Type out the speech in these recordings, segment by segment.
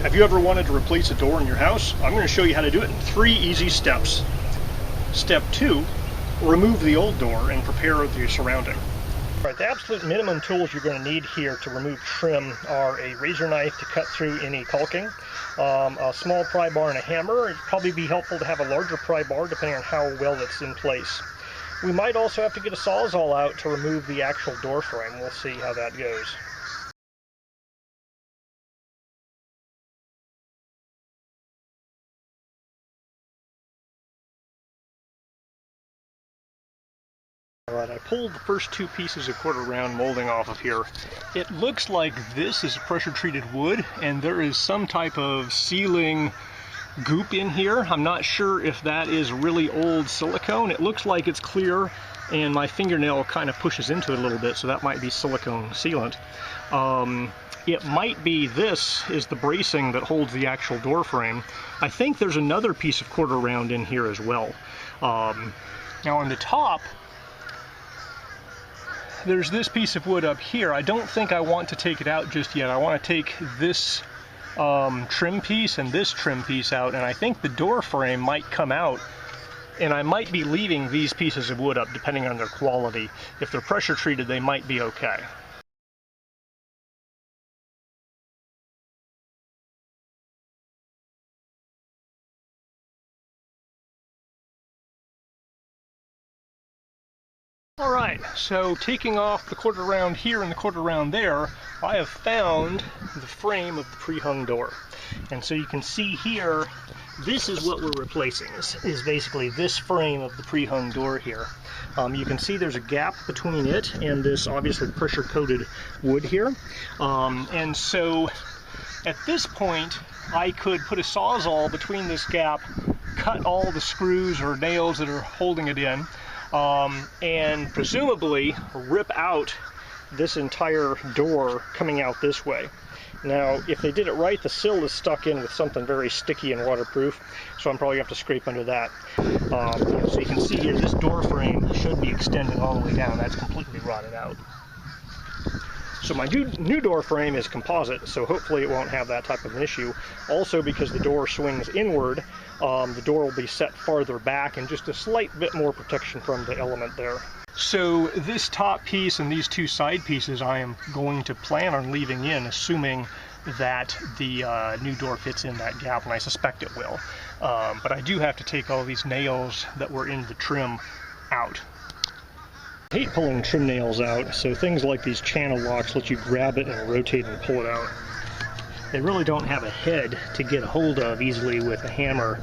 Have you ever wanted to replace a door in your house? I'm going to show you how to do it in 3 easy steps. Step 2, remove the old door and prepare the surrounding. All right, the absolute minimum tools you're going to need here to remove trim are a razor knife to cut through any caulking, a small pry bar and a hammer. It'd probably be helpful to have a larger pry bar depending on how well it's in place. We might also have to get a Sawzall out to remove the actual door frame. We'll see how that goes. Alright, I pulled the first 2 pieces of 1/4 round molding off of here. It looks like this is pressure treated wood and there is some type of sealing goop in here. I'm not sure if that is really old silicone. It looks like it's clear and my fingernail kind of pushes into it a little bit, so that might be silicone sealant. It might be this is the bracing that holds the actual door frame. I think there's another piece of 1/4 round in here as well. Now on the top, there's this piece of wood up here. I don't think I want to take it out just yet. I want to take this trim piece and this trim piece out, and I think the door frame might come out, and I might be leaving these pieces of wood up depending on their quality. If they're pressure treated, they might be okay. Alright, so taking off the 1/4 round here and the 1/4 round there, I have found the frame of the pre-hung door. And so you can see here, this is what we're replacing, is basically this frame of the pre-hung door here. You can see there's a gap between it and this obviously pressure-coated wood here. And so at this point, I could put a Sawzall between this gap, cut all the screws or nails that are holding it in, and presumably rip out this entire door coming out this way. Now, if they did it right, the sill is stuck in with something very sticky and waterproof, so I'm probably going to have to scrape under that. So you can see here, this door frame should be extending all the way down. That's completely rotted out. So my new door frame is composite, so hopefully it won't have that type of an issue. Also, because the door swings inward, the door will be set farther back and just a slight bit more protection from the element there. So this top piece and these 2 side pieces I am going to plan on leaving in, assuming that the new door fits in that gap, and I suspect it will. But I do have to take all these nails that were in the trim out. I hate pulling trim nails out, so things like these channel locks let you grab it and rotate and pull it out. They really don't have a head to get a hold of easily with a hammer,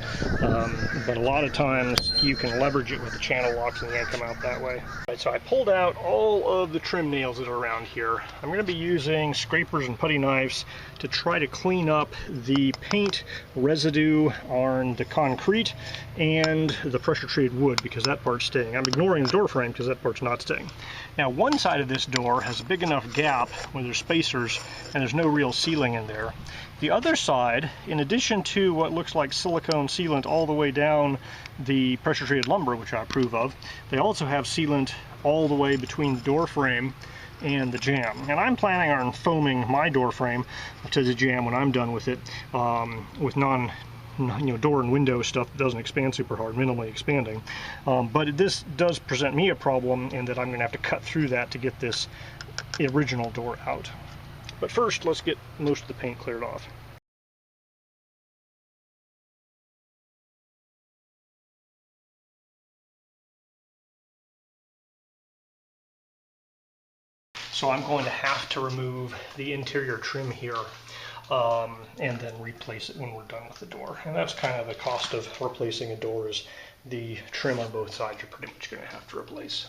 but a lot of times you can leverage it with the channel locks and yank them out that way. Right, so I pulled out all of the trim nails that are around here. I'm going to be using scrapers and putty knives to try to clean up the paint residue on the concrete and the pressure treated wood, because that part's staying. I'm ignoring the door frame because that part's not staying. Now, one side of this door has a big enough gap where there's spacers and there's no real sealing in there. The other side, in addition to what looks like silicone sealant all the way down the pressure treated lumber, which I approve of, they also have sealant all the way between the door frame and the jamb. And I'm planning on foaming my door frame to the jamb when I'm done with it, with door and window stuff that doesn't expand super hard, minimally expanding. But this does present me a problem in that I'm going to have to cut through that to get this original door out. But first, let's get most of the paint cleared off. So I'm going to have to remove the interior trim here and then replace it when we're done with the door. And that's kind of the cost of replacing a door, is the trim on both sides you're pretty much going to have to replace.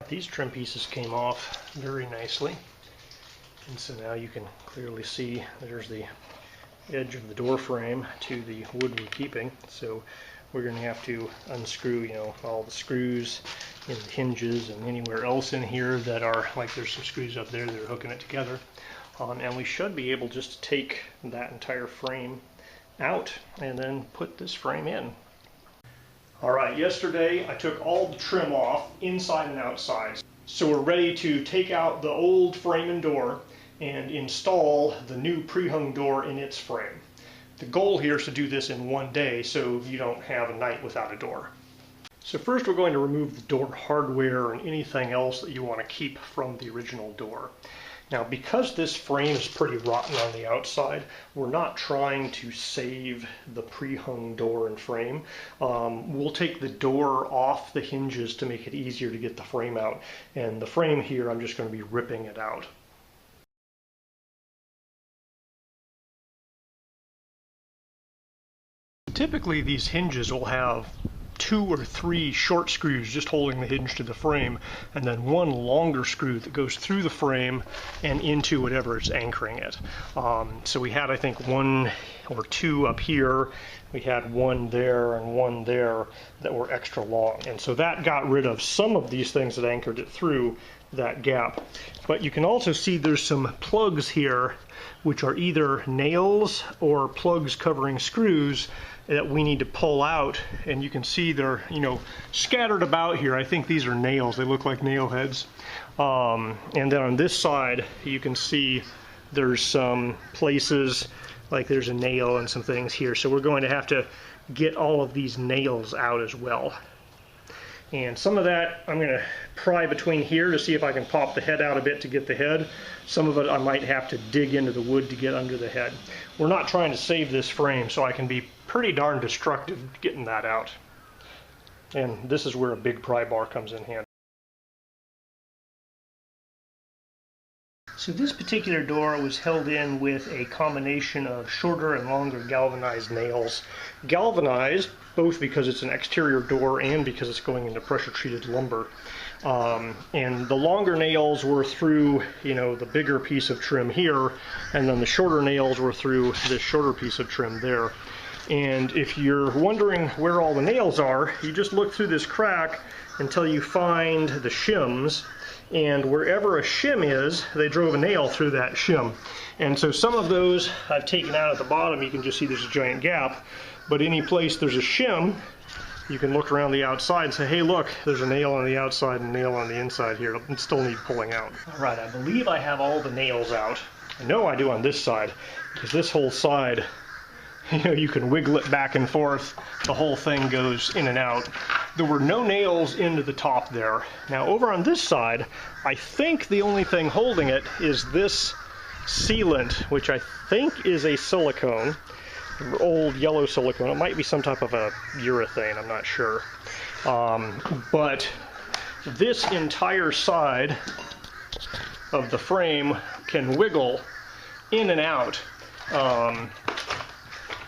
These trim pieces came off very nicely. And so now you can clearly see there's the edge of the door frame to the wood we're keeping. So we're going to have to unscrew, all the screws in the hinges and anywhere else in here that are, like there's some screws up there that are hooking it together. And we should be able just to take that entire frame out and then put this frame in. Alright, yesterday I took all the trim off, inside and outside. So we're ready to take out the old frame and door and install the new pre-hung door in its frame. The goal here is to do this in one day so you don't have a night without a door. So first we're going to remove the door hardware and anything else that you want to keep from the original door. Now, because this frame is pretty rotten on the outside, we're not trying to save the pre-hung door and frame. We'll take the door off the hinges to make it easier to get the frame out. And the frame here, I'm just going to be ripping it out. Typically, these hinges will have 2 or 3 short screws just holding the hinge to the frame, and then one longer screw that goes through the frame and into whatever it's anchoring it. So we had, I think, 1 or 2 up here, we had 1 there and 1 there that were extra long, and so that got rid of some of these things that anchored it through that gap. But you can also see there's some plugs here which are either nails or plugs covering screws that we need to pull out, and you can see they're, scattered about here. I think these are nails. They look like nail heads. And then on this side, you can see there's some places like there's a nail and some things here. So we're going to have to get all of these nails out as well. And some of that I'm going to pry between here to see if I can pop the head out a bit to get the head. Some of it I might have to dig into the wood to get under the head. We're not trying to save this frame, so I can be pretty darn destructive getting that out. And this is where a big pry bar comes in handy. So this particular door was held in with a combination of shorter and longer galvanized nails. Galvanized, both because it's an exterior door and because it's going into pressure-treated lumber. And the longer nails were through, the bigger piece of trim here, and then the shorter nails were through this shorter piece of trim there. And if you're wondering where all the nails are, you just look through this crack until you find the shims. And wherever a shim is, they drove a nail through that shim. And so some of those I've taken out at the bottom. You can just see there's a giant gap. But any place there's a shim, you can look around the outside and say, hey, look, there's a nail on the outside and a nail on the inside here. It still needs pulling out. All right, I believe I have all the nails out. I know I do on this side, because this whole side, you can wiggle it back and forth. The whole thing goes in and out. There were no nails into the top there. Now over on this side, I think the only thing holding it is this sealant, which I think is a silicone, old yellow silicone. It might be some type of a urethane, I'm not sure. But this entire side of the frame can wiggle in and out.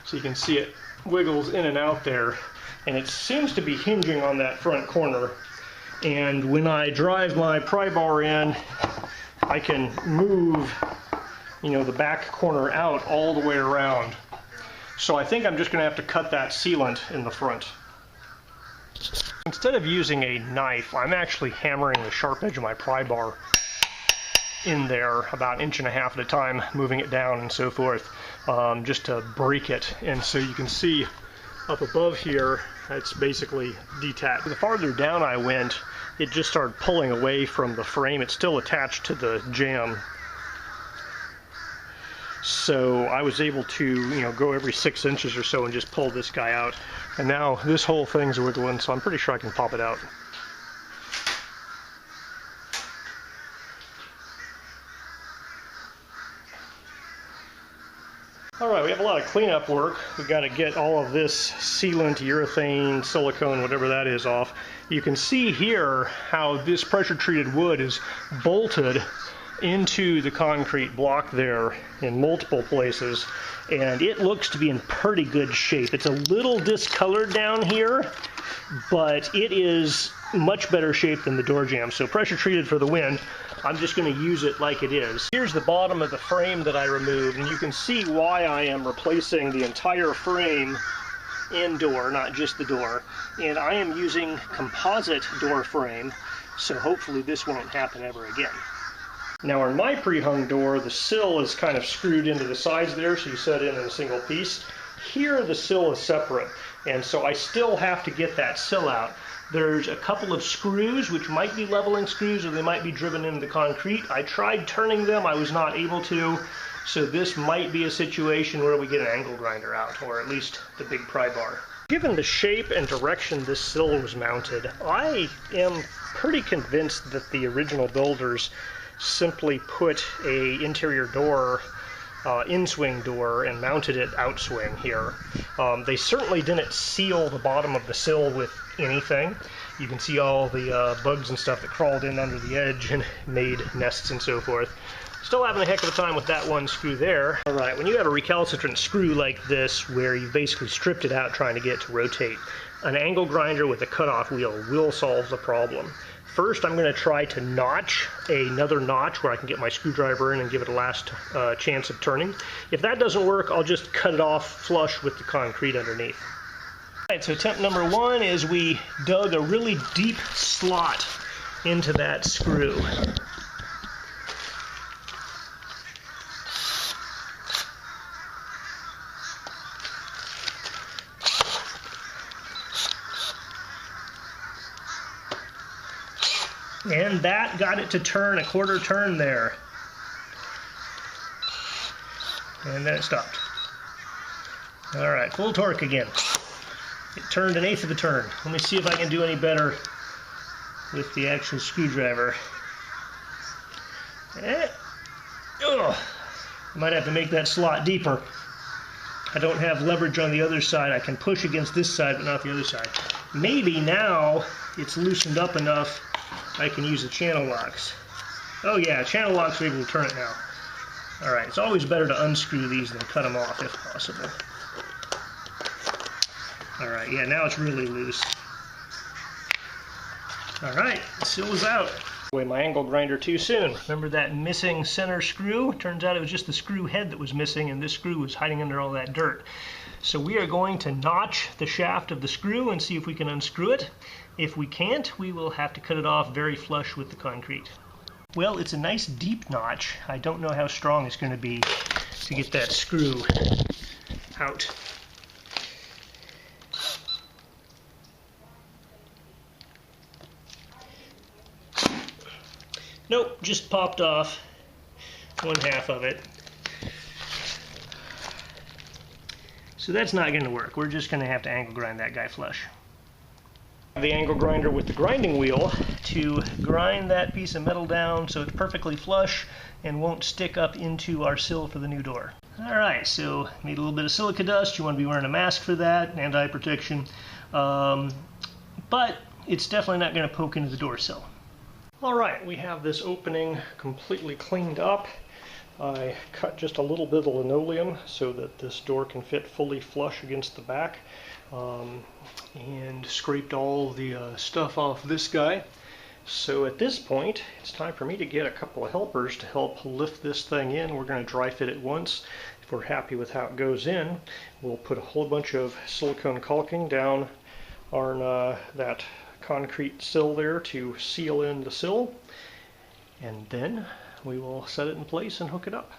So you can see it wiggles in and out there, and it seems to be hinging on that front corner. And when I drive my pry bar in, I can move, the back corner out all the way around. So I think I'm just going to have to cut that sealant in the front. Instead of using a knife, I'm actually hammering the sharp edge of my pry bar in there about 1.5 inches at a time, moving it down and so forth, just to break it. And so you can see up above here, it's basically detached. The farther down I went, it just started pulling away from the frame. It's still attached to the jamb. So I was able to, go every 6 inches or so and just pull this guy out. And now this whole thing's wiggling, so I'm pretty sure I can pop it out. Alright, we have a lot of cleanup work. We've got to get all of this sealant, urethane, silicone, whatever that is, off. You can see here how this pressure-treated wood is bolted into the concrete block there in multiple places, and it looks to be in pretty good shape. It's a little discolored down here, but it is much better shape than the door jamb. So pressure-treated for the win. I'm just going to use it like it is. Here's the bottom of the frame that I removed, and you can see why I am replacing the entire frame and door, not just the door. And I am using composite door frame, so hopefully this won't happen ever again. Now on my pre-hung door, the sill is kind of screwed into the sides there, so you set it in a single piece. Here the sill is separate, and so I still have to get that sill out. There's a couple of screws, which might be leveling screws, or they might be driven into the concrete. I tried turning them, I was not able to, So this might be a situation where we get an angle grinder out, or at least the big pry bar. Given the shape and direction this sill was mounted, I am pretty convinced that the original builders simply put a interior door, in-swing door, and mounted it outswing here. They certainly didn't seal the bottom of the sill with anything. You can see all the bugs and stuff that crawled in under the edge and made nests and so forth. Still having a heck of a time with that one screw there. All right, when you have a recalcitrant screw like this, where you basically stripped it out trying to get it to rotate, an angle grinder with a cutoff wheel will solve the problem. First, I'm going to try to notch another notch where I can get my screwdriver in and give it a last chance of turning. If that doesn't work, I'll just cut it off flush with the concrete underneath. All right, so attempt number one is we dug a really deep slot into that screw. And that got it to turn a quarter turn there. And then it stopped. All right, full torque again. It turned an eighth of a turn. Let me see if I can do any better with the actual screwdriver. I might have to make that slot deeper. I don't have leverage on the other side. I can push against this side, but not the other side. Maybe now it's loosened up enough I can use the channel locks. Oh yeah, channel locks are able to turn it now. Alright, it's always better to unscrew these than cut them off if possible. Alright, yeah, now it's really loose. Alright, the sill is out. Away my angle grinder too soon. Remember that missing center screw? Turns out it was just the screw head that was missing, and this screw was hiding under all that dirt. So we are going to notch the shaft of the screw and see if we can unscrew it. If we can't, we will have to cut it off very flush with the concrete. Well, it's a nice deep notch. I don't know how strong it's going to be to get that screw out. Nope, just popped off one half of it. So that's not going to work. We're just going to have to angle grind that guy flush. The angle grinder with the grinding wheel to grind that piece of metal down so it's perfectly flush and won't stick up into our sill for the new door. Alright, so made a little bit of silica dust. You want to be wearing a mask for that, anti-protection. But it's definitely not going to poke into the door sill. Alright, we have this opening completely cleaned up. I cut just a little bit of linoleum so that this door can fit fully flush against the back, and scraped all the stuff off this guy. So at this point, it's time for me to get a couple of helpers to help lift this thing in. We're going to dry fit it once. If we're happy with how it goes in, we'll put a whole bunch of silicone caulking down on that concrete sill there to seal in the sill, and then we will set it in place and hook it up.